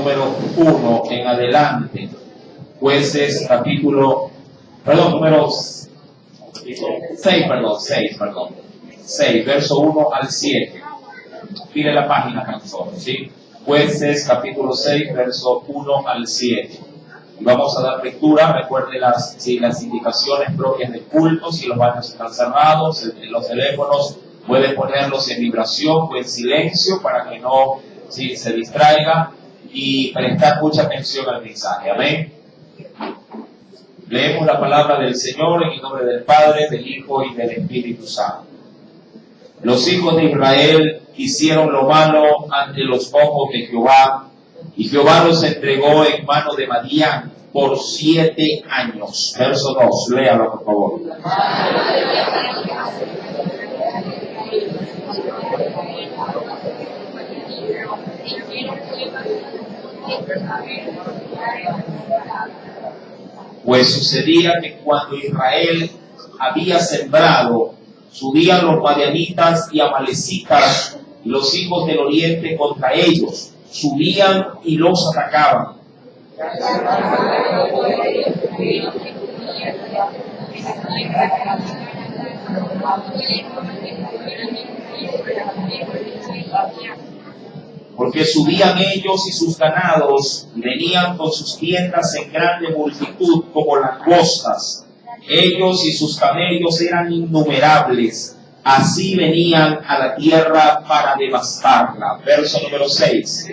número 1 en adelante. Jueces capítulo, número 6, verso 1 al 7. Pide la página, cantor, ¿sí? Jueces capítulo 6, verso 1 al 7. Y vamos a dar lectura. Recuerde las indicaciones propias del culto. Si los baños están cerrados, los teléfonos pueden ponerlos en vibración o en silencio para que no se distraiga, y prestar mucha atención al mensaje. Amén. Leemos la palabra del Señor en el nombre del Padre, del Hijo y del Espíritu Santo. Los hijos de Israel hicieron lo malo ante los ojos de Jehová, y Jehová los entregó en mano de Madián por 7 años. Verso 2, léalo por favor. Pues sucedía que cuando Israel había sembrado, subían los madianitas y amalecitas, los hijos del oriente, contra ellos. Subían y los atacaban. Porque subían ellos y sus ganados, y venían con sus tiendas en grande multitud como langostas. Ellos y sus camellos eran innumerables. Así venían a la tierra para devastarla. Verso número 6.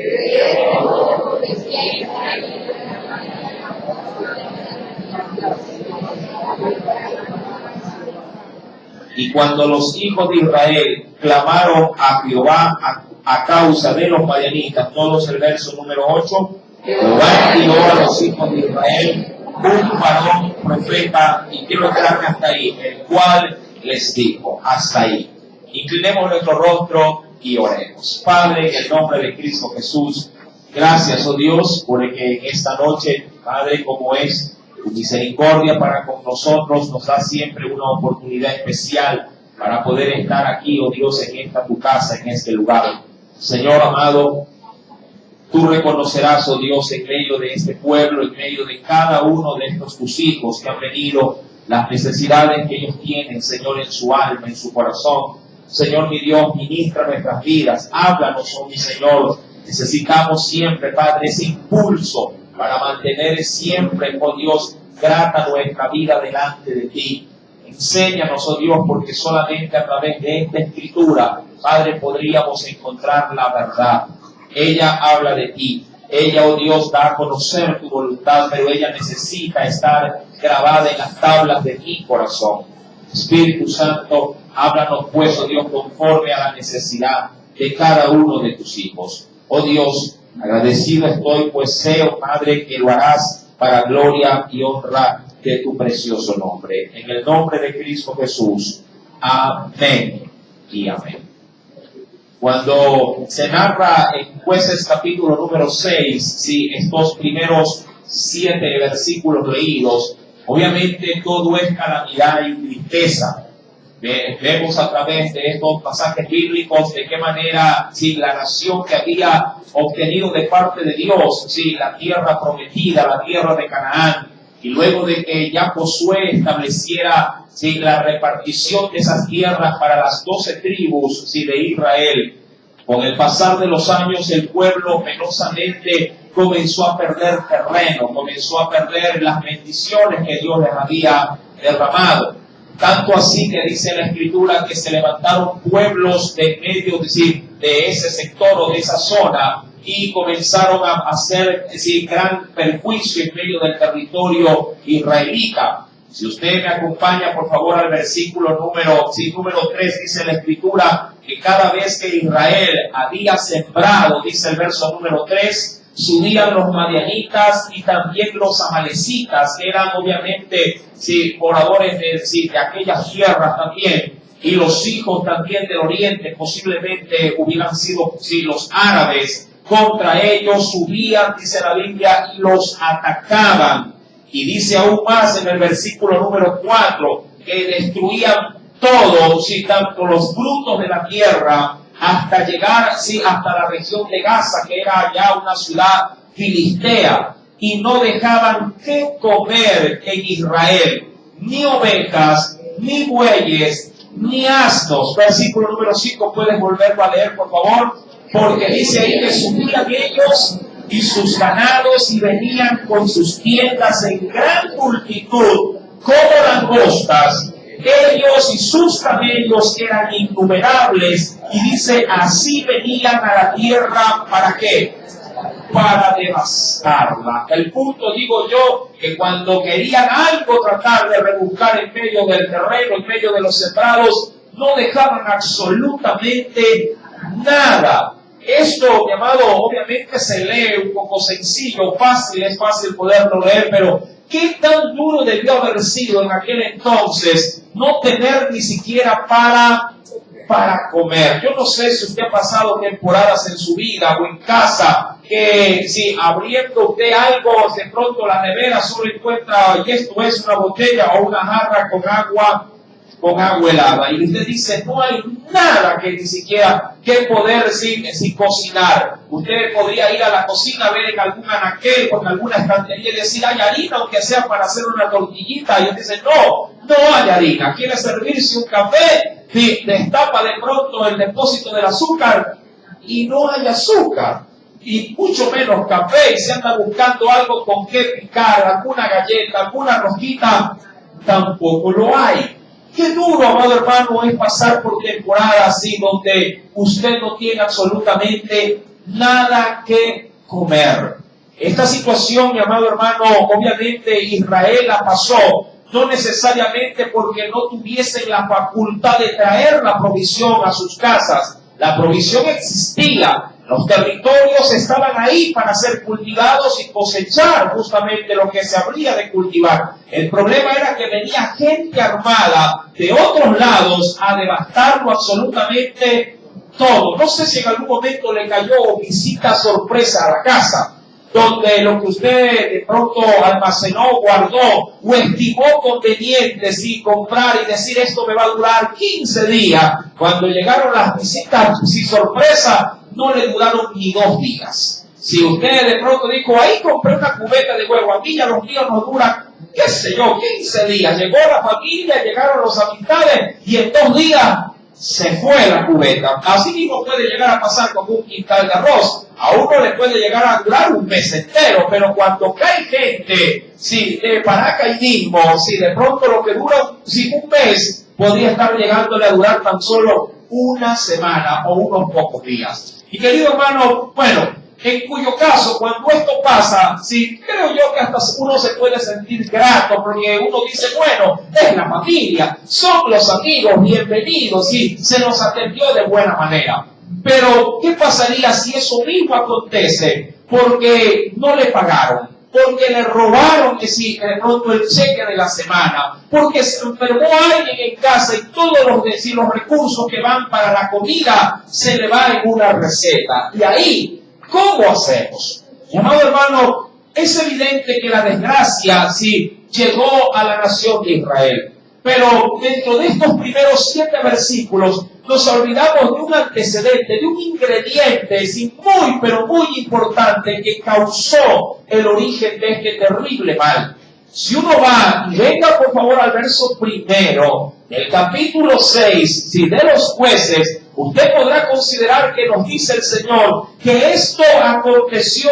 Y cuando los hijos de Israel clamaron a Jehová a causa de los madianitas, todos el verso número 8, Jehová envió a los hijos de Israel un varón profeta, y quiero quedarme hasta ahí, el cual les dijo, hasta ahí. Inclinemos nuestro rostro y oremos. Padre, en el nombre de Cristo Jesús, gracias, oh Dios, porque en esta noche, Padre, como es tu misericordia para con nosotros, nos da siempre una oportunidad especial para poder estar aquí, oh Dios, en esta tu casa, en este lugar. Señor amado, tú reconocerás, oh Dios, en medio de este pueblo, en medio de cada uno de estos tus hijos que han venido, las necesidades que ellos tienen, Señor, en su alma, en su corazón. Señor, mi Dios, ministra nuestras vidas, háblanos, oh mi Señor. Necesitamos siempre, Padre, ese impulso para mantener siempre, oh Dios, grata nuestra vida delante de ti. Enséñanos, oh Dios, porque solamente a través de esta escritura, Padre, podríamos encontrar la verdad. Ella habla de ti. Ella, oh Dios, da a conocer tu voluntad, pero ella necesita estar grabada en las tablas de mi corazón. Espíritu Santo, háblanos pues, oh Dios, conforme a la necesidad de cada uno de tus hijos. Oh Dios, agradecido estoy, pues sé, oh Padre, que lo harás para gloria y honra de tu precioso nombre. En el nombre de Cristo Jesús. Amén y amén. Cuando se narra en Jueces capítulo número 6, estos primeros 7 versículos leídos, obviamente todo es calamidad y tristeza. Vemos a través de estos pasajes bíblicos de qué manera la nación que había obtenido de parte de Dios, la tierra prometida, la tierra de Canaán, y luego de que ya Josué estableciera la repartición de esas tierras para las 12 tribus de Israel, con el pasar de los años el pueblo penosamente comenzó a perder terreno, comenzó a perder las bendiciones que Dios les había derramado. Tanto así que dice la Escritura que se levantaron pueblos de medio, de ese sector o de esa zona, y comenzaron a hacer gran perjuicio en medio del territorio israelita. Si usted me acompaña, por favor, al versículo número 3, dice la Escritura que cada vez que Israel había sembrado, dice el verso número 3, subían los madianitas y también los amalecitas, que eran obviamente moradores de aquellas tierras también, y los hijos también del oriente, posiblemente hubieran sido los árabes. Contra ellos subían, dice la Biblia, y los atacaban. Y dice aún más en el versículo número 4, que destruían todo, tanto los frutos de la tierra, hasta llegar hasta la región de Gaza, que era ya una ciudad filistea, y no dejaban que comer en Israel, ni ovejas, ni bueyes, ni asnos. Versículo número 5, puedes volverlo a leer, por favor, porque dice ahí que subían ellos y sus ganados y venían con sus tiendas en gran multitud, como langostas. Ellos y sus camellos eran innumerables, y dice, así venían a la tierra, ¿para qué? Para devastarla. El punto, digo yo, que cuando querían algo tratar de rebuscar en medio del terreno, en medio de los sembrados, no dejaban absolutamente nada. Esto, mi amado, obviamente se lee un poco sencillo, fácil, es fácil poderlo leer, pero ¿qué tan duro debió haber sido en aquel entonces no tener ni siquiera para comer? Yo no sé si usted ha pasado temporadas en su vida o en casa que si abriendo usted algo, de pronto la nevera solo encuentra, y esto es una botella o una jarra con agua helada, y usted dice, no hay nada que ni siquiera que poder sin cocinar. Usted podría ir a la cocina, ver en algún anaquel o en alguna estantería y decir, hay harina, aunque sea para hacer una tortillita, y usted dice, no hay harina. Quiere servirse un café, destapa de pronto el depósito del azúcar y no hay azúcar, y mucho menos café, y se anda buscando algo con que picar, alguna galleta, alguna rosquita, tampoco lo hay. Qué duro, amado hermano, es pasar por temporadas así donde usted no tiene absolutamente nada que comer. Esta situación, mi amado hermano, obviamente Israel la pasó, no necesariamente porque no tuviesen la facultad de traer la provisión a sus casas. La provisión existía, los territorios estaban ahí para ser cultivados y cosechar justamente lo que se habría de cultivar. El problema era que venía gente armada de otros lados a devastarlo absolutamente todo. No sé si en algún momento le cayó visita sorpresa a la casa, donde lo que usted de pronto almacenó, guardó o estimó conveniente, sí, comprar y decir esto me va a durar 15 días. Cuando llegaron las visitas, sin sorpresa, no le duraron ni 2 días. Si usted de pronto dijo, ahí compré una cubeta de huevo, a mí ya los míos nos duran, qué sé yo, 15 días. Llegó la familia, llegaron los amistades y en 2 días se fue la cubeta. Así mismo puede llegar a pasar con un quintal de arroz. A uno le puede llegar a durar un mes entero, pero cuando cae gente, de paracaidismo, de pronto lo que dura un mes, podría estar llegándole a durar tan solo una semana o unos pocos días. Y querido hermano, bueno, en cuyo caso, cuando esto pasa, creo yo que hasta uno se puede sentir grato, porque uno dice, bueno, es la familia, son los amigos, bienvenidos, se nos atendió de buena manera. Pero, ¿qué pasaría si eso mismo acontece? Porque no le pagaron, porque le robaron de pronto el cheque de la semana, porque se enfermó alguien en casa y todos los recursos que van para la comida se le va en una receta. Y ahí, ¿cómo hacemos? Amado hermano, es evidente que la desgracia llegó a la nación de Israel. Pero dentro de estos primeros 7 versículos nos olvidamos de un antecedente, de un ingrediente muy, pero muy importante que causó el origen de este terrible mal. Si uno va, y venga por favor al verso primero, del capítulo 6, de los Jueces, usted podrá considerar que nos dice el Señor que esto aconteció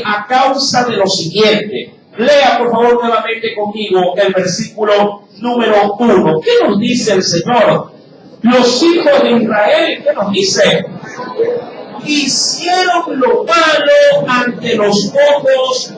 a causa de lo siguiente. Lea por favor nuevamente conmigo el versículo número 1. ¿Qué nos dice el Señor? Los hijos de Israel, ¿qué nos dice? Hicieron lo malo ante los ojos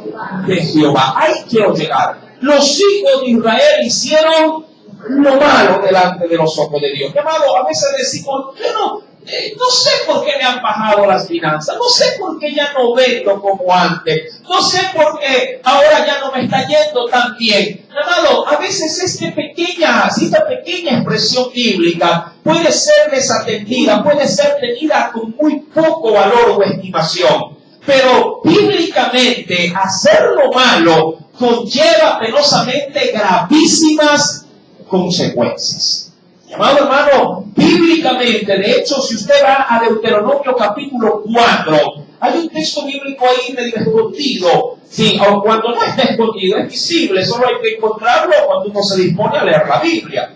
de Jehová. Ahí quiero llegar. Los hijos de Israel hicieron lo malo delante de los ojos de Dios. Amado, a veces decimos, no sé por qué me han bajado las finanzas, no sé por qué ya no vendo como antes, no sé por qué ahora ya no me está yendo tan bien. Amado, a veces esta pequeña expresión bíblica puede ser desatendida, puede ser tenida con muy poco valor o estimación. Pero bíblicamente hacer lo malo conlleva penosamente gravísimas consecuencias. Amado hermano, bíblicamente, de hecho, si usted va a Deuteronomio capítulo 4, Hay un texto bíblico ahí medio escondido. Sí, aun cuando no está escondido, es visible, solo hay que encontrarlo cuando uno se dispone a leer la Biblia.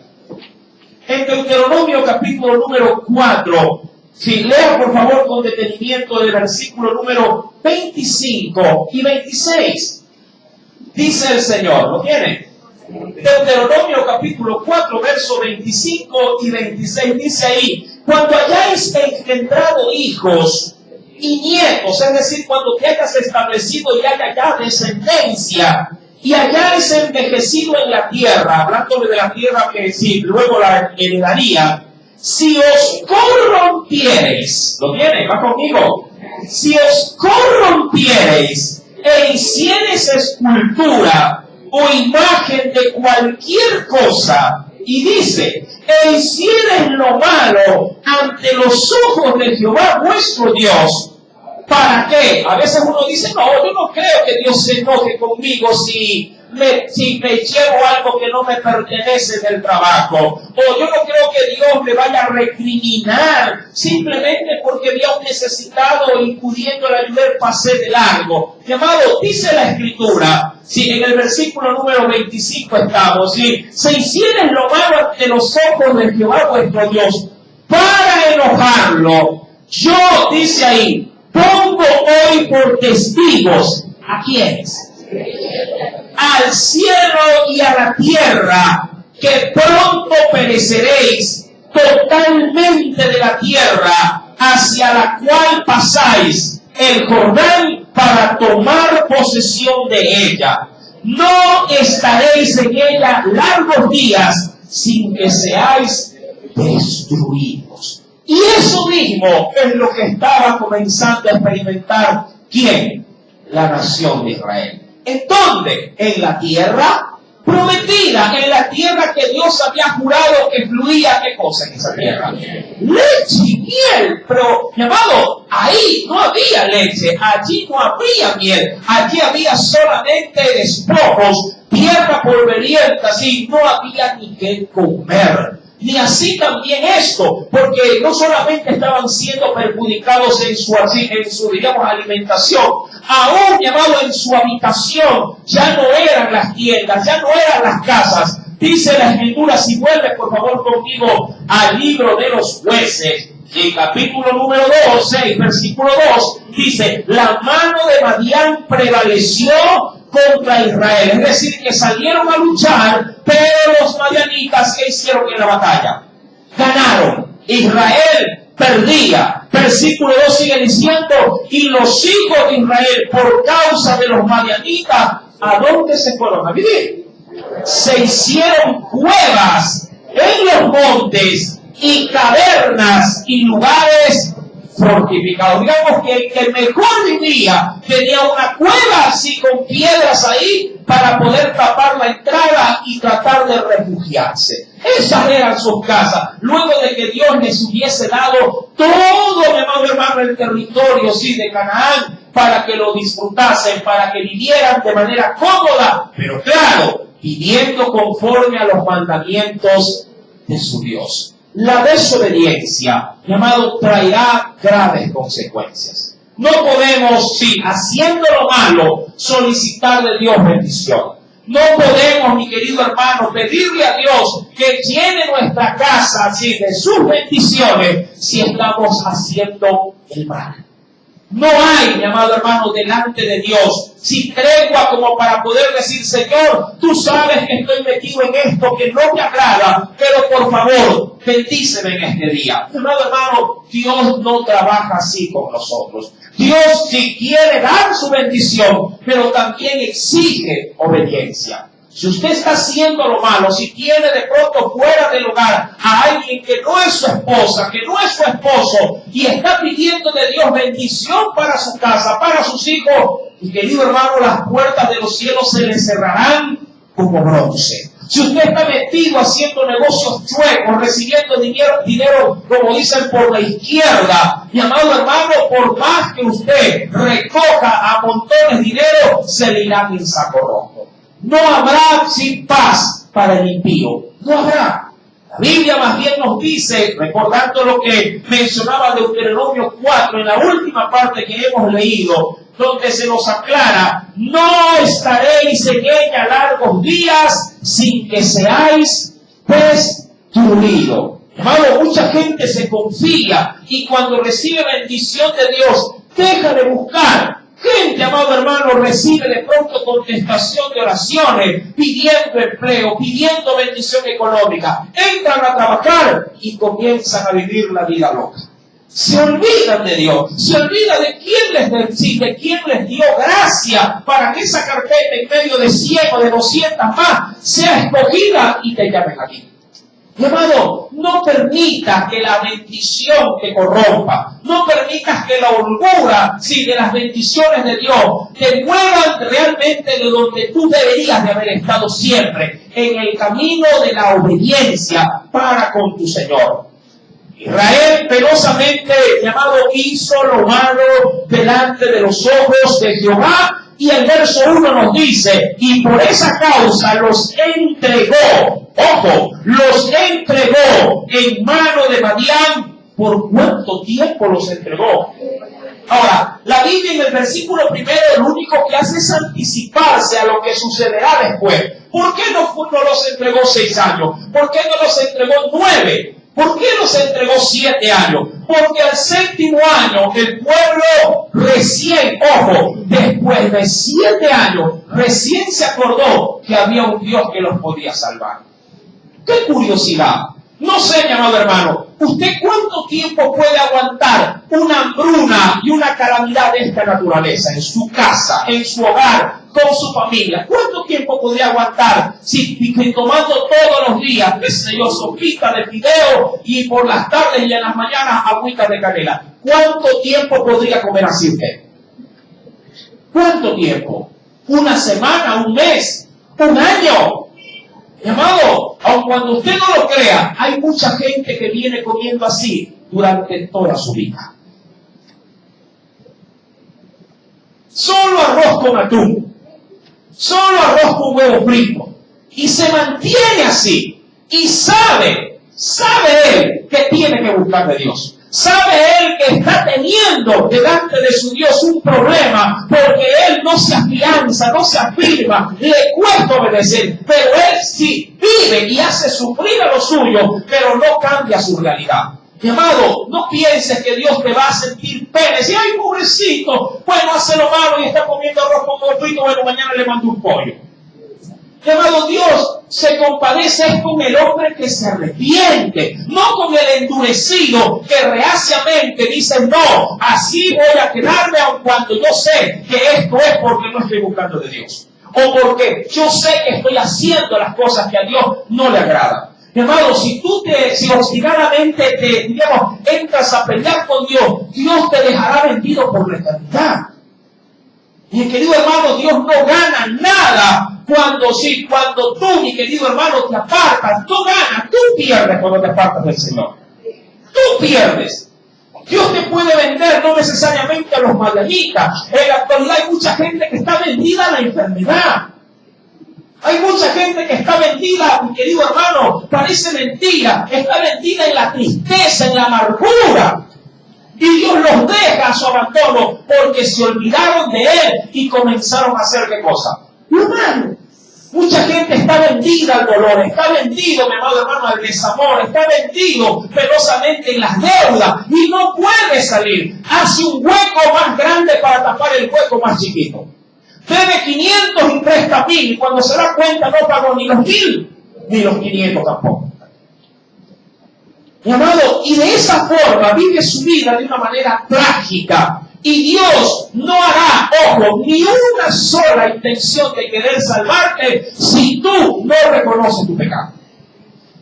En Deuteronomio capítulo número 4, sí, lea por favor con detenimiento el versículo número 25 y 26. Dice el Señor, ¿lo tiene? Deuteronomio capítulo 4, verso 25 y 26, dice ahí: cuando hayáis engendrado hijos y nietos, es decir, cuando te hayas establecido y haya ya descendencia, y hayáis envejecido en la tierra, hablándole de la tierra que sí, luego la heredaría, si os corrompiereis, ¿lo tiene? ¿Va conmigo? Si os corrompiereis e hiciereis escultura o imagen de cualquier cosa, y dice, e hiciereis lo malo ante los ojos de Jehová vuestro Dios. ¿Para qué? A veces uno dice, no, yo no creo que Dios se enoje conmigo si me llevo algo que no me pertenece del trabajo. O yo no creo que Dios me vaya a recriminar simplemente porque vi a un necesitado y pudiéndole ayudar pasé de largo. Mi amado, dice la Escritura, si en el versículo número 25 estamos, si se hicieran lo malo ante los ojos de Jehová vuestro Dios para enojarlo, yo, dice ahí, pongo hoy por testigos, ¿a quiénes? Al cielo y a la tierra, que pronto pereceréis totalmente de la tierra hacia la cual pasáis el Jordán para tomar posesión de ella. No estaréis en ella largos días sin que seáis destruidos. Y eso mismo es lo que estaba comenzando a experimentar, ¿quién? La nación de Israel. ¿En dónde? En la tierra prometida, en la tierra que Dios había jurado que fluía, ¿qué cosa en esa tierra? Leche y miel. Pero, mi amado, ahí no había leche, allí no había miel, allí había solamente despojos, tierra polvorienta, así no había ni qué comer. Ni así también esto, porque no solamente estaban siendo perjudicados en su digamos, alimentación, aún, llamado, en su habitación, ya no eran las tiendas, ya no eran las casas. Dice la Escritura, si vuelves por favor conmigo al libro de los Jueces, en capítulo número 12, versículo 2, dice, la mano de Madián prevaleció contra Israel, es decir, que salieron a luchar, pero los madianitas, ¿qué hicieron en la batalla? Ganaron. Israel perdía. Versículo 2 sigue diciendo, y los hijos de Israel, por causa de los madianitas, ¿a dónde se fueron a vivir? Se hicieron cuevas en los montes y cavernas y lugares fortificados. Digamos que el que mejor vivía tenía una cueva así con piedras ahí para poder tapar la entrada y tratar de refugiarse. Esas eran sus casas. Luego de que Dios les hubiese dado todo, mi amado hermano, el territorio sí, de Canaán, para que lo disfrutasen, para que vivieran de manera cómoda, pero claro, viviendo conforme a los mandamientos de su Dios. La desobediencia, mi amado, traerá graves consecuencias. No podemos, sí, haciendo lo malo, solicitar de Dios bendición. No podemos, mi querido hermano, pedirle a Dios que llene nuestra casa, sí, de sus bendiciones, si estamos haciendo el mal. No hay, mi amado hermano, delante de Dios, sin tregua como para poder decir, Señor, tú sabes que estoy metido en esto que no me agrada, pero por favor, bendíceme en este día. Mi amado hermano, Dios no trabaja así con nosotros. Dios sí quiere dar su bendición, pero también exige obediencia. Si usted está haciendo lo malo, si tiene de pronto fuera del hogar a alguien que no es su esposa, que no es su esposo, y está pidiendo de Dios bendición para su casa, para sus hijos, mi querido hermano, las puertas de los cielos se le cerrarán como bronce. Si usted está metido haciendo negocios chuecos, recibiendo dinero, como dicen, por la izquierda, mi amado hermano, por más que usted recoja a montones de dinero, se le irán en saco rojo. No habrá sin paz para el impío. No habrá. La Biblia más bien nos dice, recordando lo que mencionaba Deuteronomio 4, en la última parte que hemos leído, donde se nos aclara: no estaréis en ella largos días sin que seáis destruidos. Hermano, mucha gente se confía y cuando recibe bendición de Dios, deja de buscar. Gente, amado hermano, recibe de pronto contestación de oraciones, pidiendo empleo, pidiendo bendición económica. Entran a trabajar y comienzan a vivir la vida loca. Se olvidan de Dios, se olvidan de quién les dio gracia para que esa carpeta en medio de 100 o de 200 más sea escogida y te llamen aquí. Mi amado, no permitas que la bendición te corrompa. No permitas que la holgura de las bendiciones de Dios te muevan realmente de donde tú deberías de haber estado siempre, en el camino de la obediencia para con tu Señor. Israel penosamente, mi amado, hizo lo malo delante de los ojos de Jehová. Y el verso 1 nos dice: y por esa causa los entregó, ojo, los entregó en mano de Madián. ¿Por cuánto tiempo los entregó? Ahora, la Biblia en el versículo primero lo único que hace es anticiparse a lo que sucederá después. ¿Por qué no los entregó 6 años? ¿Por qué no los entregó 9? ¿Por qué los entregó 7 años? Porque al 7º año el pueblo recién, ojo, después de 7 años, recién se acordó que había un Dios que los podía salvar. ¡Qué curiosidad! No sé, mi amado hermano, ¿usted cuánto tiempo puede aguantar una hambruna y una calamidad de esta naturaleza en su casa, en su hogar, con su familia? ¿Cuánto tiempo podría aguantar si tomando todos los días, qué sé yo, sopita de fideo y por las tardes y en las mañanas agüita de canela? ¿Cuánto tiempo podría comer así usted? ¿Cuánto tiempo? ¿Una semana? ¿Un mes? ¿Un año? Mi amado, aun cuando usted no lo crea, hay mucha gente que viene comiendo así durante toda su vida. Solo arroz con atún, solo arroz con huevo frito, y se mantiene así, y sabe él que tiene que buscar de Dios. Sabe él que está teniendo delante de su Dios un problema, porque él no se afianza, no se afirma, le cuesta obedecer, pero él sí vive y hace sufrir a lo suyo, pero no cambia su realidad. Mi amado, no pienses que Dios te va a sentir pena. Si ay, pobrecito, bueno, hace lo malo y está comiendo arroz con huevo frito, bueno, mañana le mando un pollo. Mi amado, Dios se compadece con el hombre que se arrepiente, no con el endurecido que reaciamente dice: no, así voy a quedarme aun cuando yo sé que esto es porque no estoy buscando de Dios, o porque yo sé que estoy haciendo las cosas que a Dios no le agradan. Mi amado, si obstinadamente entras a pelear con Dios, Dios te dejará vendido por la eternidad. Mi querido hermano, Dios no gana nada cuando tú, mi querido hermano, te apartas. Tú ganas, tú pierdes cuando te apartas del Señor. Tú pierdes. Dios te puede vender, no necesariamente a los madianitas. En la actualidad hay mucha gente que está vendida a la enfermedad. Hay mucha gente que está vendida, mi querido hermano, parece mentira, está vendida en la tristeza, en la amargura. Y Dios los deja a su abandono porque se olvidaron de Él y comenzaron a hacer ¿qué cosa? Lo malo. Mucha gente está vendida al dolor, está vendido, mi amado hermano, al desamor, está vendido penosamente en las deudas y no puede salir. Hace un hueco más grande para tapar el hueco más chiquito. Debe 500 y presta 1000 y cuando se da cuenta no pagó ni los 1000 ni los 500 tampoco. Mi amado, y de esa forma vive su vida de una manera trágica. Y Dios no hará, ojo, ni una sola intención de querer salvarte si tú no reconoces tu pecado.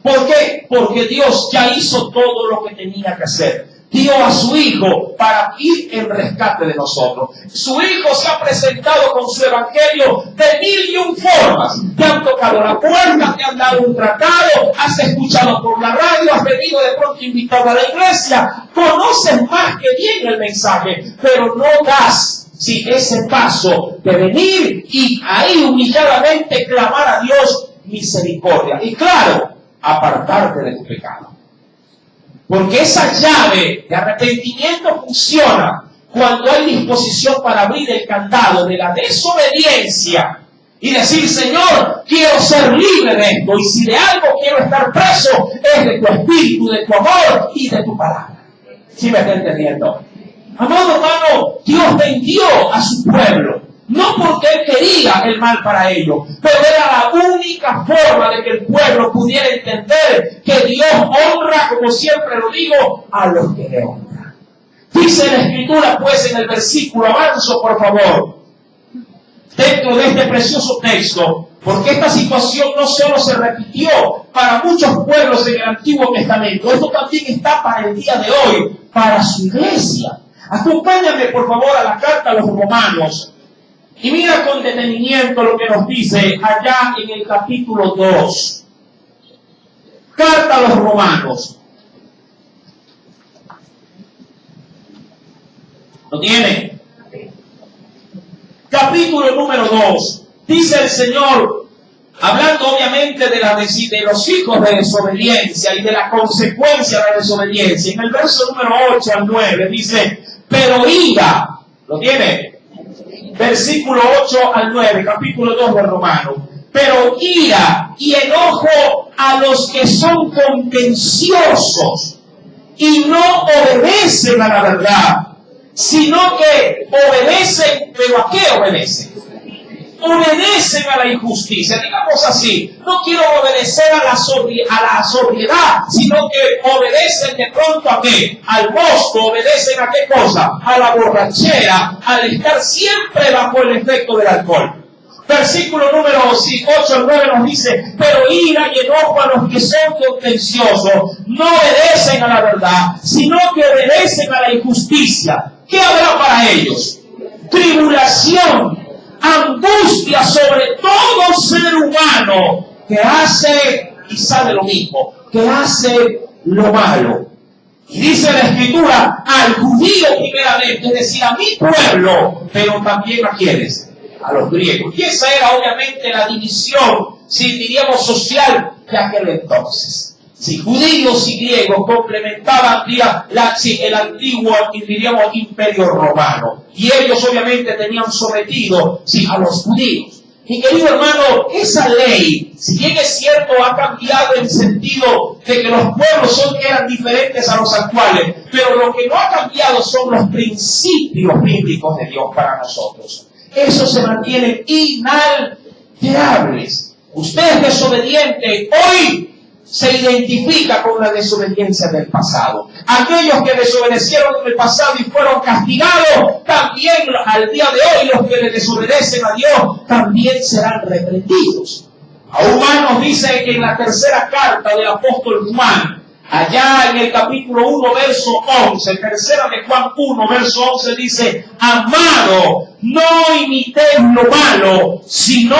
¿Por qué? Porque Dios ya hizo todo lo que tenía que hacer. Dio a su Hijo para ir en rescate de nosotros. Su Hijo se ha presentado con su Evangelio de 1001 formas. Te han tocado la puerta, te han dado un tratado, has escuchado por la radio, has venido de pronto invitado a la iglesia, conoces más que bien el mensaje, pero no das ese paso de venir y ahí humilladamente clamar a Dios misericordia. Y claro, apartarte de tu pecado. Porque esa llave de arrepentimiento funciona cuando hay disposición para abrir el candado de la desobediencia y decir, Señor, quiero ser libre de esto, y si de algo quiero estar preso, es de tu espíritu, de tu amor y de tu palabra. ¿Sí me está entendiendo? Amado hermano, Dios vendió a su pueblo, no porque Él quería el mal para ellos, pero era la única forma de que el pueblo pudiera entender que Dios honra, como siempre lo digo, a los que le honran. Dice la Escritura, pues, en el versículo, avanzo por favor, dentro de este precioso texto, porque esta situación no solo se repitió para muchos pueblos en el Antiguo Testamento, esto también está para el día de hoy, para su iglesia. Acompáñame por favor a la carta a los Romanos y mira con detenimiento lo que nos dice allá en el capítulo 2. Carta a los Romanos. ¿Lo tienen? Capítulo número 2. Dice el Señor, hablando obviamente de los hijos de desobediencia y de la consecuencia de la desobediencia. En el verso número 8 al 9 dice, pero ira, ¿lo tiene? Versículo 8 al 9, capítulo 2 de Romanos. Pero ira y enojo a los que son contenciosos y no obedecen a la verdad, sino que obedecen, ¿pero a qué obedecen? Obedecen a la injusticia. Digamos así, no quiero obedecer a la sobriedad, sino que obedecen de pronto a qué? Al mosto. ¿Obedecen a qué cosa? A la borrachera, al estar siempre bajo el efecto del alcohol. Versículo número 8 al 9 nos dice, pero ira y enojo a los que son contenciosos, no obedecen a la verdad, sino que obedecen a la injusticia. ¿Qué habrá para ellos? Tribulación, angustia sobre todo ser humano que hace y sabe lo mismo, que hace lo malo. Y dice la Escritura, al judío primeramente, es decir, a mi pueblo, pero también a quienes, a los griegos. Y esa era obviamente la división, si diríamos social, de aquel entonces. Si judíos y griegos complementaban el antiguo, diríamos, imperio romano. Y ellos obviamente tenían sometido a los judíos. Mi querido hermano, esa ley, si bien es cierto, ha cambiado en sentido de que los pueblos eran diferentes a los actuales, pero lo que no ha cambiado son los principios bíblicos de Dios para nosotros. Esos se mantienen inalterables. Usted es desobediente hoy, se identifica con la desobediencia del pasado. Aquellos que desobedecieron en el pasado y fueron castigados, también al día de hoy los que le desobedecen a Dios también serán reprendidos. Aún más nos dice que en la tercera carta del apóstol Juan, allá en el capítulo 1, verso 11, tercera de Juan 1, verso 11 dice, amado, no imitéis lo malo, sino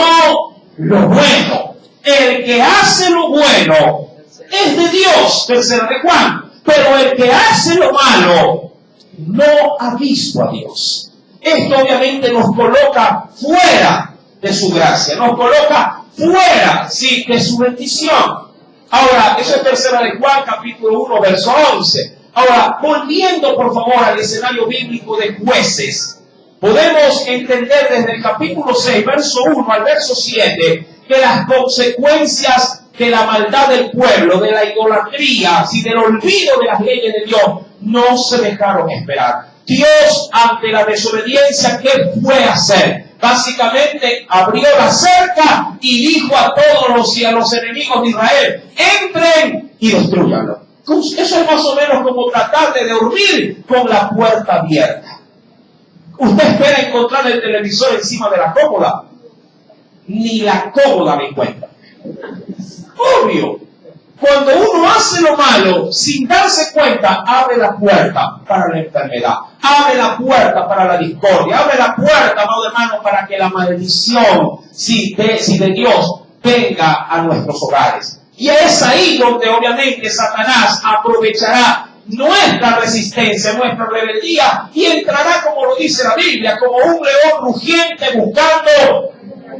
lo bueno. El que hace lo bueno es de Dios, tercera de Juan, pero el que hace lo malo no ha visto a Dios. Esto obviamente nos coloca fuera de su gracia, nos coloca fuera, sí, de su bendición. Ahora, eso es tercera de Juan, capítulo 1, verso 11. Ahora, volviendo por favor al escenario bíblico de Jueces, podemos entender desde el capítulo 6, verso 1 al verso 7, que las consecuencias de la maldad del pueblo, de la idolatría y del olvido de las leyes de Dios, no se dejaron esperar. Dios, ante la desobediencia, ¿qué fue a hacer? Básicamente abrió la cerca y dijo a todos los enemigos de Israel, entren y destruyanlo. Eso es más o menos como tratar de dormir con la puerta abierta. Usted espera encontrar el televisor encima de la cómoda, ni la cómoda me encuentra. Obvio, cuando uno hace lo malo sin darse cuenta, abre la puerta para la enfermedad, abre la puerta para la discordia, abre la puerta, amado hermano, para que la maldición de Dios venga a nuestros hogares. Y es ahí donde obviamente Satanás aprovechará nuestra resistencia, nuestra rebeldía, y entrará, como lo dice la Biblia, como un león rugiente buscando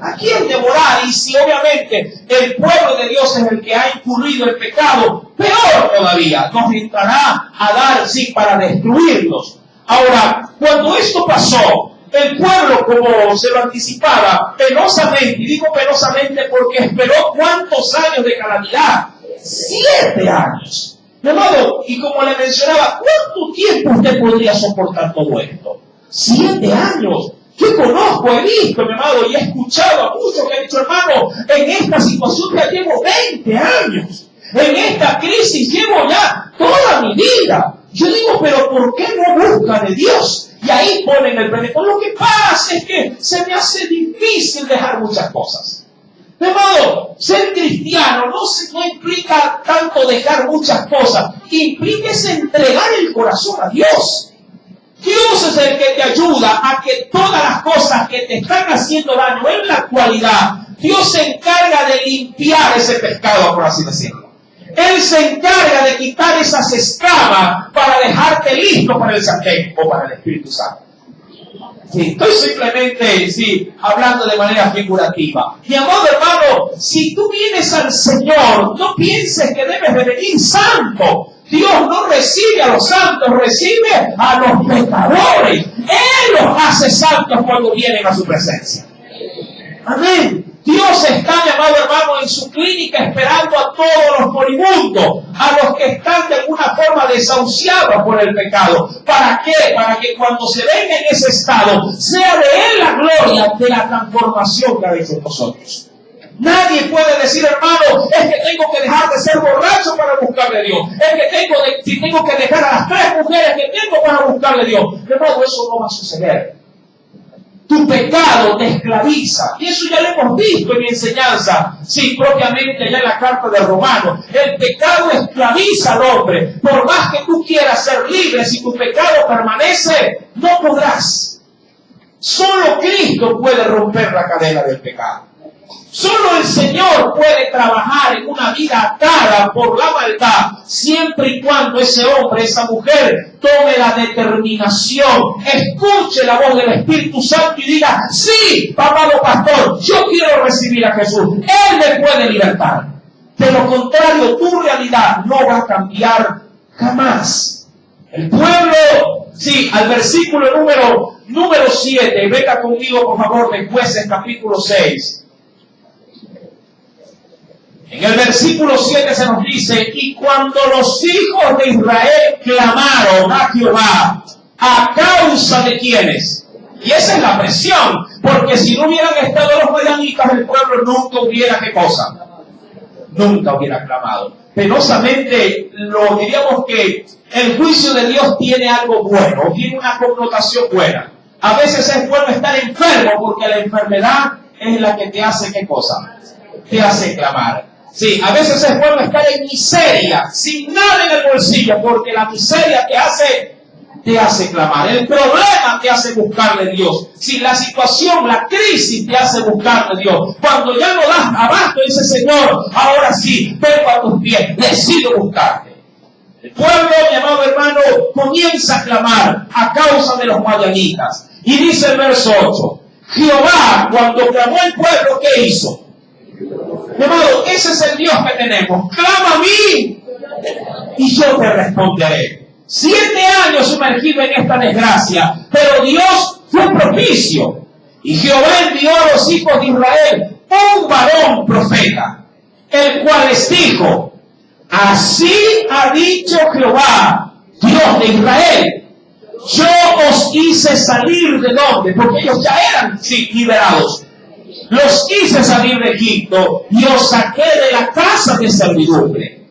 a a quién devorar. Y si obviamente el pueblo de Dios es el que ha incurrido el pecado, peor todavía, nos entrará a dar, sí, para destruirlos. Ahora, cuando esto pasó, el pueblo, como se lo anticipaba, penosamente, y digo penosamente porque esperó ¿cuántos años de calamidad? 7 años. Mi amado, y como le mencionaba, ¿cuánto tiempo usted podría soportar todo esto? 7 años. Yo conozco, he visto, mi amado, y he escuchado a muchos que han dicho, hermano, en esta situación ya llevo 20 años. En esta crisis llevo ya toda mi vida. Yo digo, pero ¿por qué no buscan de Dios? Y ahí ponen el pretexto. Lo que pasa es que se me hace difícil dejar muchas cosas. De modo, ser cristiano no implica tanto dejar muchas cosas. Implica es entregar el corazón a Dios. Dios es el que te ayuda a que todas las cosas que te están haciendo daño en la actualidad, Dios se encarga de limpiar ese pecado, por así decirlo. Él se encarga de quitar esas escamas para dejarte listo para el sartén o para el Espíritu Santo. Sí, estoy simplemente, sí, hablando de manera figurativa. Mi amado hermano, si tú vienes al Señor, no pienses que debes de venir santo. Dios no recibe a los santos, recibe a los pecadores. Él los hace santos cuando vienen a su presencia. Amén. Dios está, llamado hermano, en su clínica esperando a todos los moribundos, a los que están de alguna forma desahuciados por el pecado. ¿Para qué? Para que cuando se venga en ese estado, sea de Él la gloria de la transformación que ha hecho en nosotros. Nadie puede decir, hermano, es que tengo que dejar de ser borracho para buscarle a Dios. Es que tengo que dejar a las 3 mujeres que tengo para buscarle a Dios. Hermano, eso no va a suceder. Tu pecado te esclaviza. Y eso ya lo hemos visto en mi enseñanza. Sí, propiamente allá en la carta de Romanos. El pecado esclaviza al hombre. Por más que tú quieras ser libre, si tu pecado permanece, no podrás. Solo Cristo puede romper la cadena del pecado. Solo el Señor puede trabajar en una vida atada por la maldad, siempre y cuando ese hombre, esa mujer, tome la determinación, escuche la voz del Espíritu Santo y diga, sí, amado pastor, yo quiero recibir a Jesús. Él me puede libertar. De lo contrario, tu realidad no va a cambiar jamás. El pueblo, sí, al versículo número 7, venga conmigo por favor de Jueces capítulo 6. En el versículo 7 se nos dice, y cuando los hijos de Israel clamaron a Jehová, ¿a causa de quiénes? Y esa es la presión, porque si no hubieran estado los madianitas, el pueblo nunca hubiera, ¿qué cosa? Nunca hubiera clamado. Penosamente, lo diríamos que el juicio de Dios tiene algo bueno, tiene una connotación buena. A veces es bueno estar enfermo, porque la enfermedad es la que te hace, ¿qué cosa? Te hace clamar. Sí, a veces es bueno estar en miseria, sin nada en el bolsillo, porque la miseria te hace clamar. El problema te hace buscarle a Dios. Si la situación, la crisis te hace buscarle a Dios. Cuando ya no das abasto, dice Señor, ahora sí, vengo a tus pies, decido buscarte. El pueblo, mi amado hermano, comienza a clamar a causa de los madianitas. Y dice el verso 8, Jehová, cuando clamó el pueblo, ¿qué hizo? Mi amado, ese es el Dios que tenemos. Clama a mí y yo te responderé. 7 años sumergido en esta desgracia, pero Dios fue propicio. Y Jehová envió a los hijos de Israel un varón profeta, el cual les dijo, así ha dicho Jehová, Dios de Israel, yo os hice salir de donde, porque ellos ya eran liberados. Los hice salir de Egipto y os saqué de la casa de servidumbre.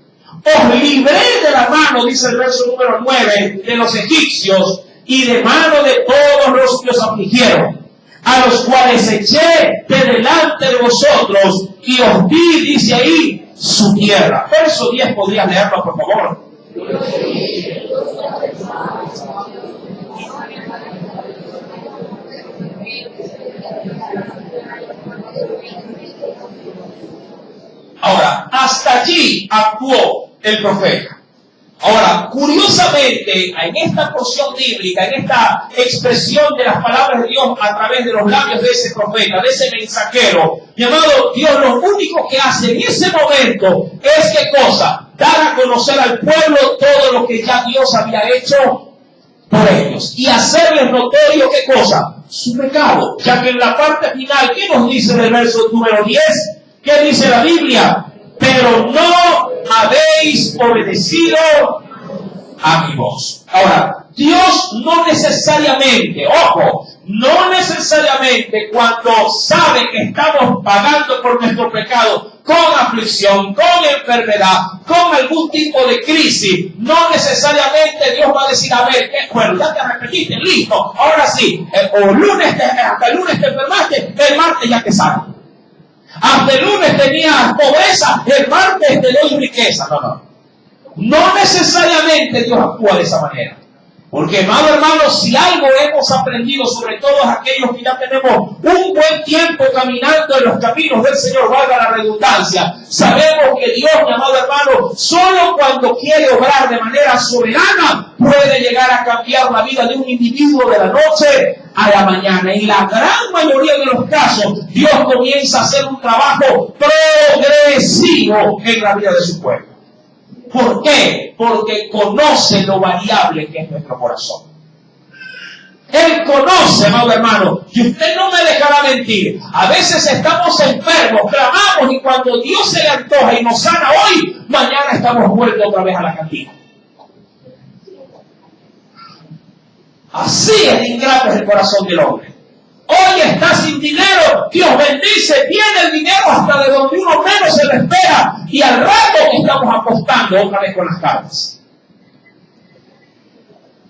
Os libré de la mano, dice el verso número 9, de los egipcios y de mano de todos los que os afligieron, a los cuales eché de delante de vosotros y os di, dice ahí, su tierra. Verso 10, ¿podrías leerlo, por favor? Ahora, hasta allí actuó el profeta. Ahora, curiosamente, en esta porción bíblica, en esta expresión de las palabras de Dios a través de los labios de ese profeta, de ese mensajero, mi amado, Dios lo único que hace en ese momento es ¿qué cosa? Dar a conocer al pueblo todo lo que ya Dios había hecho por ellos. Y hacerles notorio ¿qué cosa? Su pecado. Ya que en la parte final, ¿qué nos dice en el verso número 10? ¿Qué dice la Biblia? Pero no habéis obedecido a mi voz. Ahora, Dios no necesariamente, ojo, no necesariamente cuando sabe que estamos pagando por nuestro pecado con aflicción, con enfermedad, con algún tipo de crisis, no necesariamente Dios va a decir, a ver, bueno, ya te arrepentiste, listo, ahora sí, hasta el lunes te enfermaste, el martes ya te sano. Hasta el lunes tenías pobreza, el martes te doy riqueza. No necesariamente Dios actúa de esa manera. Porque, amado hermano, si algo hemos aprendido, sobre todo aquellos que ya tenemos un buen tiempo caminando en los caminos del Señor, valga la redundancia, sabemos que Dios, mi amado hermano, solo cuando quiere obrar de manera soberana, puede llegar a cambiar la vida de un individuo de la noche a la mañana. En la gran mayoría de los casos, Dios comienza a hacer un trabajo progresivo en la vida de su pueblo. ¿Por qué? Porque conoce lo variable que es nuestro corazón. Él conoce, amado hermano, y usted no me dejará mentir. A veces estamos enfermos, clamamos, y cuando Dios se le antoja y nos sana hoy, mañana estamos vueltos otra vez a la cantina. Así es ingrato es el corazón del hombre. Hoy está sin dinero, Dios bendice, viene el dinero hasta de donde uno menos se lo espera, y al rato estamos apostando otra vez con las cartas.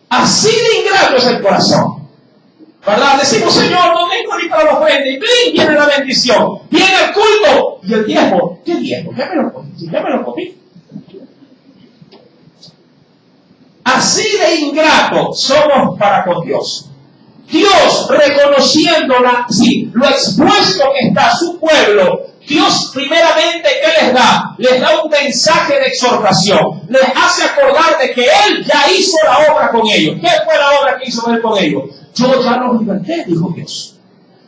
Así de ingrato es el corazón, ¿verdad? Decimos, Señor, no tengo ni para la ofrenda, y viene la bendición, viene el culto, y el diezmo, ¿qué diezmo? Ya me lo comí. Así de ingrato somos para con Dios. Dios, reconociendo lo expuesto que está su pueblo, Dios primeramente, ¿qué les da? Les da un mensaje de exhortación. Les hace acordar de que Él ya hizo la obra con ellos. ¿Qué fue la obra que hizo Él con ellos? Yo ya los liberté, dijo Dios.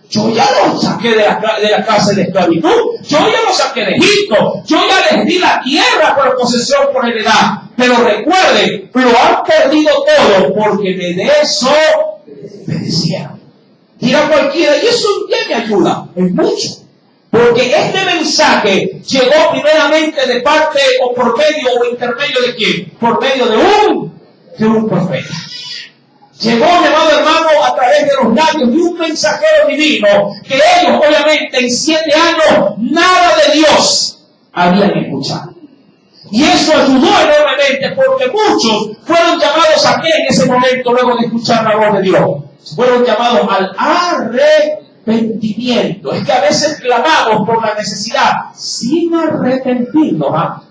Yo ya los saqué de la casa de esclavitud. Yo ya los saqué de Egipto. Yo ya les di la tierra por posesión, por heredad. Pero recuerden, lo han perdido todo porque me desobedecieron. Dirá cualquiera, ¿y eso en qué me ayuda? En mucho. Porque este mensaje llegó primeramente de parte o por medio o intermedio de ¿quién? Por medio de un profeta. Llegó, mi amado hermano, a través de los labios de un mensajero divino que ellos, obviamente, en 7 años, nada de Dios habían escuchado. Y eso ayudó enormemente porque muchos fueron llamados a qué en ese momento luego de escuchar la voz de Dios. Fueron llamados al arrepentimiento. Es que a veces clamamos por la necesidad sin arrepentirnos.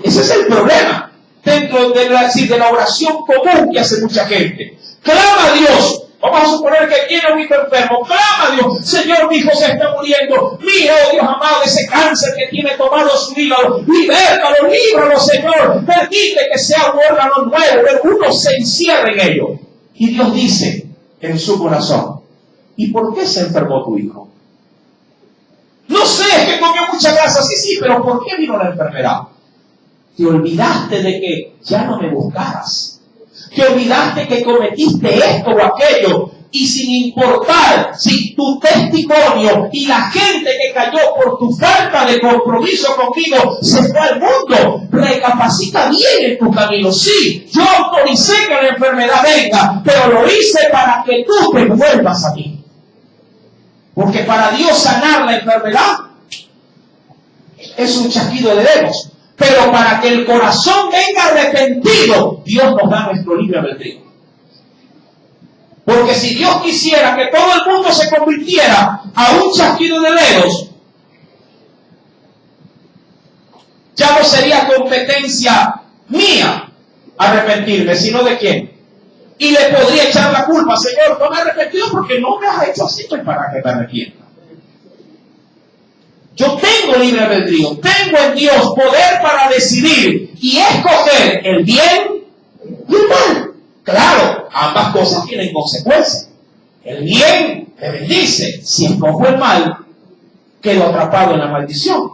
Ese es el problema dentro de la oración común que hace mucha gente. Clama a Dios. Vamos a suponer que tiene un hijo enfermo. Clama a Dios. Señor, mi hijo se está muriendo. Mira, oh Dios amado, ese cáncer que tiene tomado su hígado. Libértalo, líbralo, Señor. Permite que sea un órgano nuevo. Pero uno se encierra en ello. Y Dios dice en su corazón, ¿y por qué se enfermó tu hijo? No sé, es que comió mucha grasa. Sí, pero ¿por qué vino la enfermedad? Te olvidaste de que ya no me buscaras. Te olvidaste que cometiste esto o aquello. Y sin importar si tu testimonio y la gente que cayó por tu falta de compromiso conmigo se fue al mundo, recapacita bien en tu camino. Sí, yo autoricé que la enfermedad venga, pero lo hice para que tú te vuelvas a mí. Porque para Dios sanar la enfermedad es un chasquido de dedos. Pero para que el corazón venga arrepentido, Dios nos da nuestro libre albedrío. Porque si Dios quisiera que todo el mundo se convirtiera a un chasquido de dedos, ya no sería competencia mía arrepentirme, sino de quién. Y le podría echar la culpa, Señor, no me he arrepentido porque no me has hecho así, pues para que me arrepienta. Yo tengo libre albedrío, tengo en Dios poder para decidir y escoger el bien y el mal. Claro, ambas cosas tienen consecuencias. El bien me bendice, si escojo el mal, quedo atrapado en la maldición.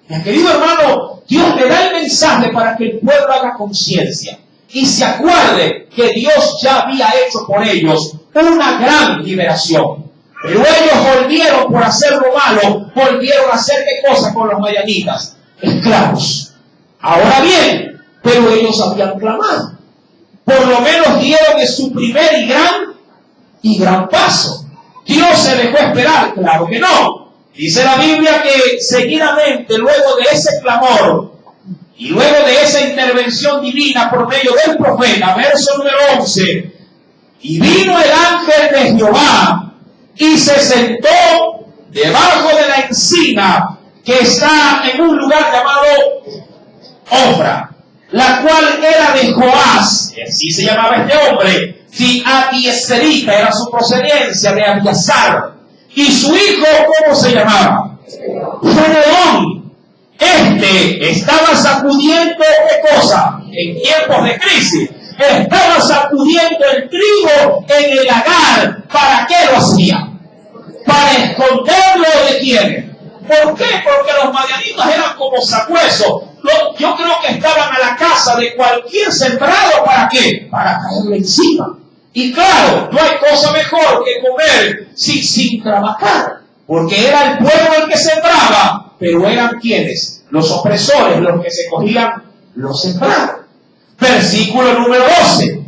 Mi querido hermano, Dios le da el mensaje para que el pueblo haga conciencia y se acuerde que Dios ya había hecho por ellos una gran liberación. Pero ellos volvieron por hacer lo malo, volvieron a hacer qué cosa con los madianitas, esclavos. Ahora bien, pero ellos habían clamado. Por lo menos dieron en su primer y gran paso. Dios se dejó esperar, claro que no. Dice la Biblia que seguidamente, luego de ese clamor y luego de esa intervención divina por medio del profeta, verso número 11, y vino el ángel de Jehová y se sentó debajo de la encina que está en un lugar llamado Ofra, la cual era de Joás, así se llamaba este hombre, si Abieserita era su procedencia, de Abiasar, y su hijo, ¿cómo se llamaba? Gedeón. Este estaba sacudiendo, ¿qué cosa? En tiempos de crisis. Estaba sacudiendo el trigo en el lagar. ¿Para qué lo hacía? Para esconderlo de quién. ¿Por qué? Porque los madianitas eran como sacuesos. Yo creo que estaban a la casa de cualquier sembrado. ¿Para qué? Para caerle encima. Y claro, no hay cosa mejor que comer sin trabajar. Porque era el pueblo el que sembraba, pero eran quienes, los opresores, los que se cogían los sembrados. Versículo número 12.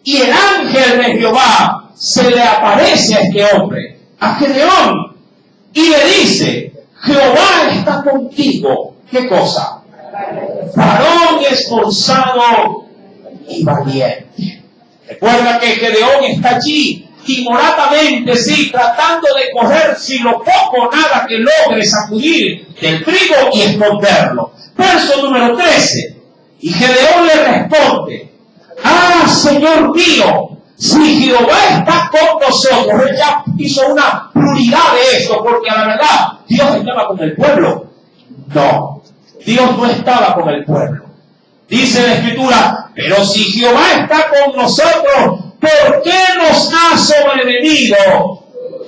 Y el ángel de Jehová se le aparece a este hombre, a Gedeón, y le dice: Jehová está contigo. ¿Qué cosa? Varón esforzado y valiente. Recuerda que Gedeón está allí timoratamente, sí, tratando de coger si lo poco o nada que logre sacudir del trigo y esconderlo. Verso número 13. Y Gedeón le responde: ah, Señor mío, si Jehová está con nosotros. Él ya hizo una pluralidad de esto, porque a la verdad Dios estaba con el pueblo. No, Dios no estaba con el pueblo. Dice la Escritura: pero si Jehová está con nosotros, ¿por qué nos ha sobrevenido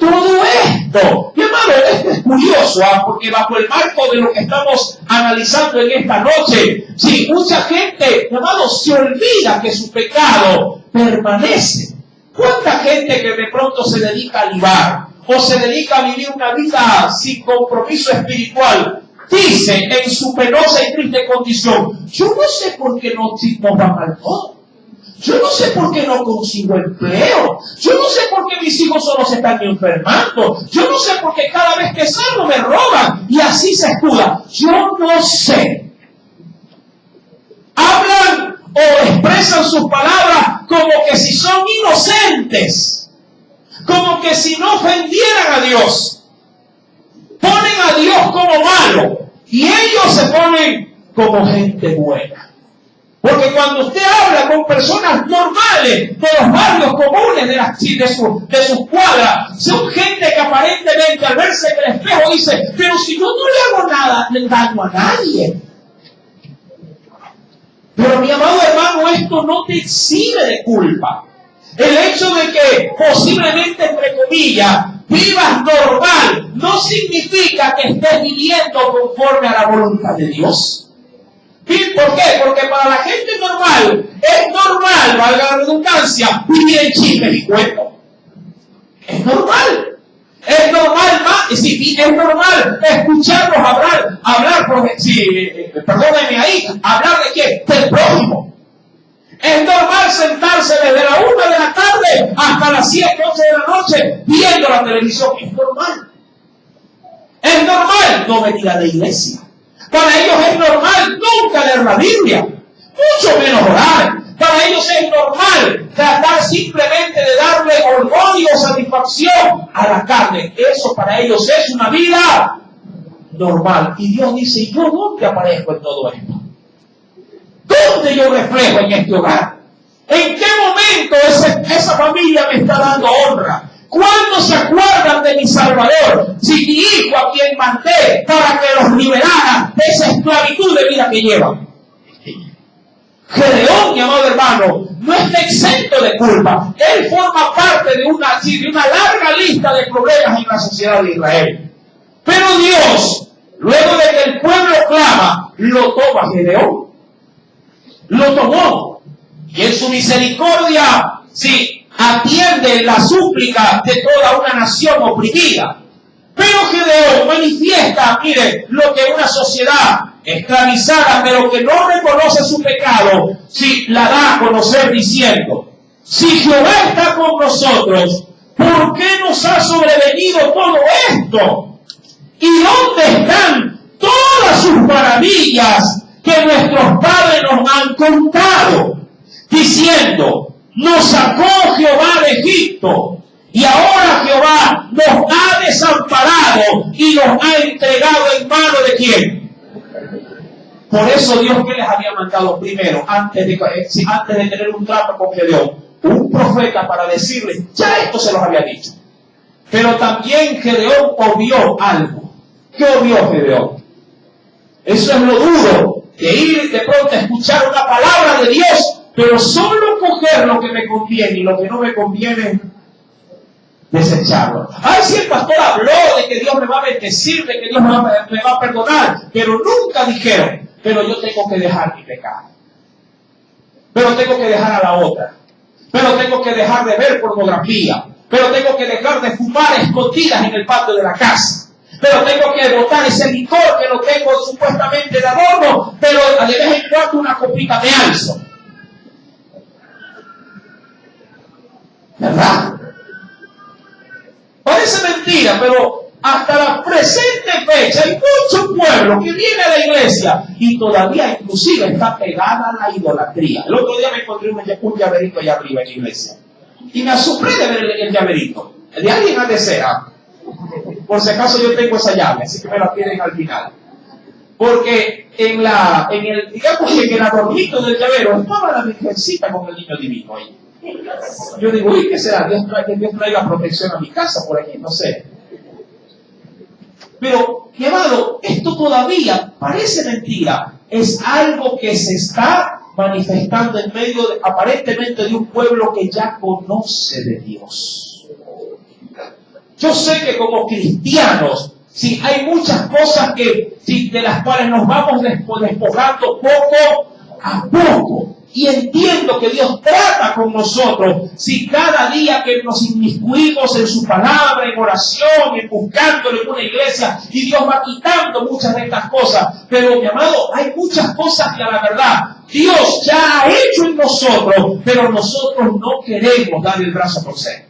todo esto? Mi hermano, esto es curioso, porque bajo el marco de lo que estamos analizando en esta noche, sí, mucha gente, mi hermano, se olvida que su pecado permanece. ¿Cuánta gente que de pronto se dedica a libar o se dedica a vivir una vida sin compromiso espiritual, dice en su penosa y triste condición: yo no sé por qué no va mal todo? Yo no sé por qué no consigo empleo. Yo no sé por qué mis hijos solo se están enfermando. Yo no sé por qué cada vez que salgo me roban. Y así se escuda. Yo no sé. Hablan o expresan sus palabras como que si son inocentes. Como que si no ofendieran a Dios. Ponen a Dios como malo. Y ellos se ponen como gente buena. Porque cuando usted habla con personas normales, de los barrios comunes de sus cuadras, son gente que aparentemente al verse en el espejo dice: pero si yo no le hago nada, le daño a nadie. Pero mi amado hermano, esto no te exime de culpa. El hecho de que posiblemente, entre comillas, vivas normal, no significa que estés viviendo conforme a la voluntad de Dios. ¿Y por qué? Porque para la gente normal, es normal, valga la redundancia, vivir en chismes y cuentos. Es normal. Es normal, es normal escucharlos hablar, perdónenme ahí, hablar de qué, del prójimo. Es normal sentarse desde la 1 de la tarde hasta las 7, 8 de la noche viendo la televisión. Es normal. Es normal no venir a la iglesia. Para ellos es normal nunca leer la Biblia, mucho menos orar. Para ellos es normal tratar simplemente de darle orgullo o satisfacción a la carne. Eso para ellos es una vida normal. Y Dios dice: ¿yo dónde aparezco en todo esto? ¿Dónde yo reflejo en este hogar? ¿En qué momento esa familia me está dando honra? ¿Cuándo se acuerdan de mi Salvador? Si mi hijo a quien mandé para que los liberara de esa esclavitud de vida que llevan. Gedeón, mi amado hermano, no está exento de culpa. Él forma parte de una larga lista de problemas en la sociedad de Israel. Pero Dios, luego de que el pueblo clama, lo toma Gedeón. Lo tomó. Y en su misericordia, sí, atiende la súplica de toda una nación oprimida. Pero Gedeón manifiesta, mire, lo que una sociedad esclavizada, pero que no reconoce su pecado, sí, la da a conocer diciendo: si Jehová está con nosotros, ¿por qué nos ha sobrevenido todo esto? ¿Y dónde están todas sus maravillas que nuestros padres nos han contado? Diciendo: nos sacó Jehová de Egipto, y ahora Jehová nos ha desamparado y nos ha entregado en mano de ¿quién? Por eso Dios, que les había mandado primero, antes de tener un trato con Gedeón, un profeta para decirles, ya esto se los había dicho. Pero también Gedeón obvió algo. ¿Qué obvió Gedeón? Eso es lo duro, de ir de pronto a escuchar una palabra de Dios, pero solo coger lo que me conviene y lo que no me conviene, desecharlo. Ay, si el pastor habló de que Dios me va a bendecir, de que Dios me va a perdonar, pero nunca dijeron, pero yo tengo que dejar mi pecado, pero tengo que dejar a la otra, pero tengo que dejar de ver pornografía, pero tengo que dejar de fumar escondidas en el patio de la casa, pero tengo que botar ese licor que lo tengo supuestamente de adorno, pero de vez en cuando una copita me alzo. ¿Verdad? Parece mentira, pero hasta la presente fecha hay mucho pueblo que viene a la iglesia y todavía inclusive está pegada a la idolatría. El otro día me encontré un llaverito allá arriba en la iglesia y me asombré de ver el llaverito. De alguien ha de ser, por si acaso yo tengo esa llave, así que me la piden al final. Porque en el adornito del llavero estaba la virgencita con el niño divino ahí. Yo digo, uy, ¿qué será? Que Dios traiga protección a mi casa por aquí, no sé. Pero, mi amado, esto todavía parece mentira. Es algo que se está manifestando en medio, aparentemente, de un pueblo que ya conoce de Dios. Yo sé que como cristianos, sí, hay muchas cosas que, sí, de las cuales nos vamos despojando poco a poco. Y entiendo que Dios trata con nosotros, si cada día que nos inmiscuimos en su palabra, en oración, en buscándole en una iglesia, y Dios va quitando muchas de estas cosas. Pero, mi amado, hay muchas cosas que a la verdad Dios ya ha hecho en nosotros, pero nosotros no queremos dar el brazo a torcer.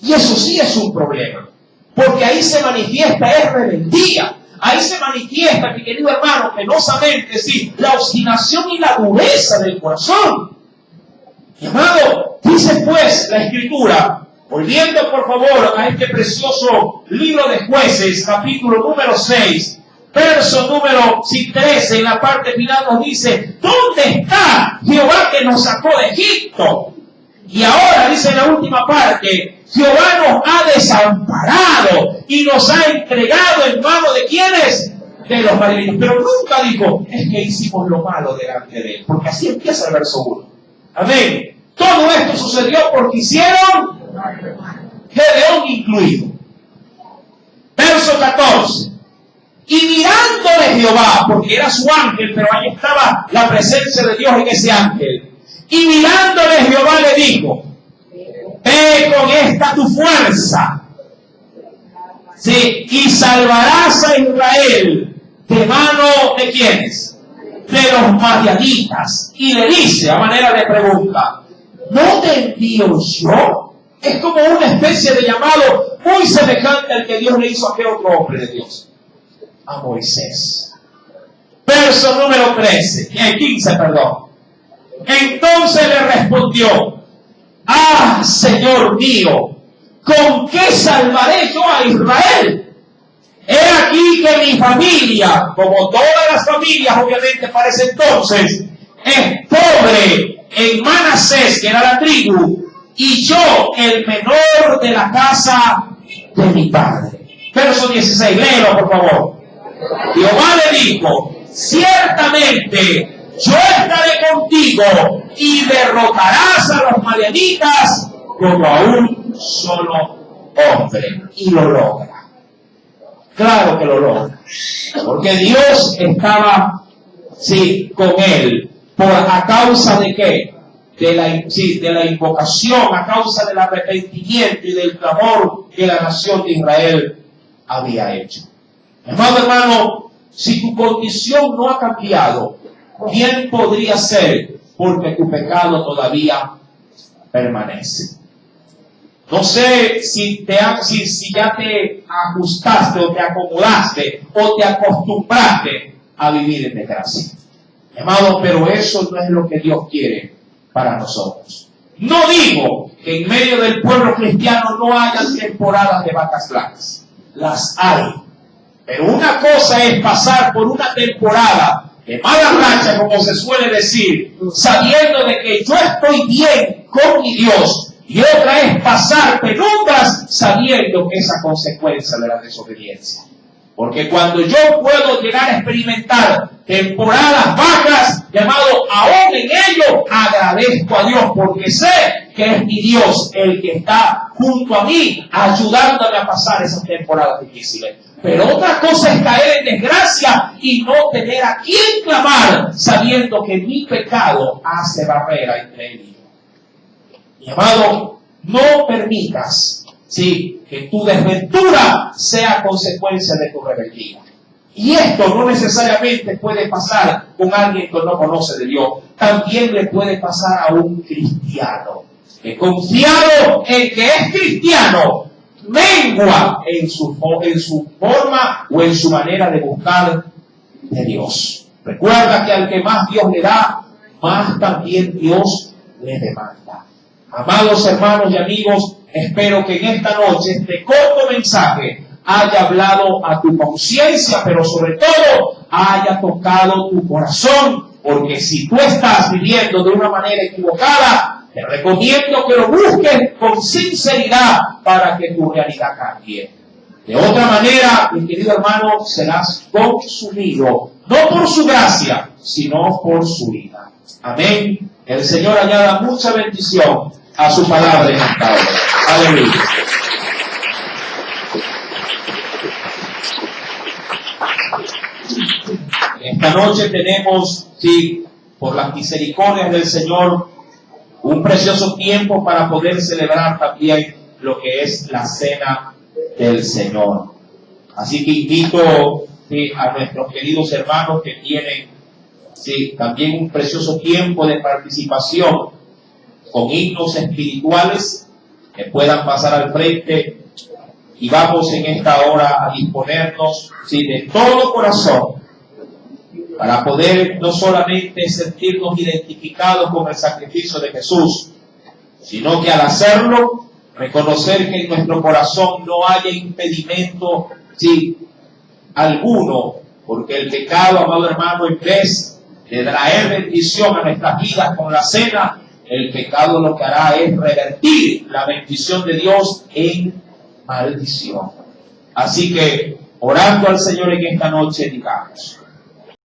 Y eso sí es un problema, porque ahí se manifiesta es rebeldía. Ahí se manifiesta, mi querido hermano, penosamente, sí, la obstinación y la dureza del corazón. Mi amado, dice pues la Escritura, volviendo por favor a este precioso libro de Jueces, capítulo número 6, verso número 13, en la parte final nos dice, ¿dónde está Jehová que nos sacó de Egipto? Y ahora, dice en la última parte, Jehová nos ha desamparado y nos ha entregado en mano de ¿quiénes? De los madianitas. Pero nunca dijo, es que hicimos lo malo delante de él. Porque así empieza el verso 1. Amén. Todo esto sucedió porque hicieron Gedeón incluido. Verso 14. Y mirándole Jehová, porque era su ángel, pero ahí estaba la presencia de Dios en ese ángel. Y mirándole Jehová le dijo, ve con esta tu fuerza, ¿sí? Y salvarás a Israel de mano de ¿quiénes? De los madianitas. Y le dice a manera de pregunta, ¿no te envío yo? Es como una especie de llamado muy semejante al que Dios le hizo a aquel otro hombre de Dios, a Moisés. Verso número 15, perdón. Entonces le respondió, ah, Señor mío, ¿con qué salvaré yo a Israel? He aquí que mi familia, como todas las familias obviamente para ese entonces, es pobre en Manasés, que era la tribu, y yo el menor de la casa de mi padre. Verso 16, léelo por favor. Jehová le dijo, ciertamente yo estaré contigo y derrotarás a los madianitas como a un solo hombre. Y lo logra. Claro que lo logra. Porque Dios estaba, con él. ¿A causa de qué? De la invocación, a causa del arrepentimiento y del clamor que la nación de Israel había hecho. Amado hermano, si tu condición no ha cambiado, bien podría ser porque tu pecado todavía permanece. No sé si ya te ajustaste o te acomodaste o te acostumbraste a vivir en desgracia. Amado, pero eso no es lo que Dios quiere para nosotros. No digo que en medio del pueblo cristiano no haya temporadas de vacas flacas. Las hay. Pero una cosa es pasar por una temporada de mala racha, como se suele decir, sabiendo de que yo estoy bien con mi Dios, y otra es pasar penumbras sabiendo que esa consecuencia de la desobediencia. Porque cuando yo puedo llegar a experimentar temporadas bajas, llamado aún en ello, agradezco a Dios, porque sé que es mi Dios el que está junto a mí, ayudándome a pasar esas temporadas difíciles. Pero otra cosa es caer en desgracia y no tener a quién clamar, sabiendo que mi pecado hace barrera entre él y yo. Mi amado, no permitas que tu desventura sea consecuencia de tu rebeldía. Y esto no necesariamente puede pasar con alguien que no conoce de Dios. También le puede pasar a un cristiano que, confiado en que es cristiano, mengua en su forma o en su manera de buscar de Dios. Recuerda que al que más Dios le da, más también Dios le demanda. Amados hermanos y amigos, espero que en esta noche este corto mensaje haya hablado a tu conciencia, pero sobre todo haya tocado tu corazón, porque si tú estás viviendo de una manera equivocada, te recomiendo que lo busques con sinceridad para que tu realidad cambie. De otra manera, mi querido hermano, serás consumido, no por su gracia, sino por su ira. Amén. El Señor añada mucha bendición a su palabra en esta hora. Aleluya. Esta noche tenemos, por las misericordias del Señor, un precioso tiempo para poder celebrar también lo que es la cena del Señor. Así que invito a nuestros queridos hermanos que tienen también un precioso tiempo de participación con himnos espirituales, que puedan pasar al frente, y vamos en esta hora a disponernos de todo corazón para poder no solamente sentirnos identificados con el sacrificio de Jesús, sino que al hacerlo, reconocer que en nuestro corazón no haya impedimento alguno, porque el pecado, amado hermano, en vez de traer bendición a nuestras vidas con la cena, el pecado lo que hará es revertir la bendición de Dios en maldición. Así que, orando al Señor en esta noche, digamos: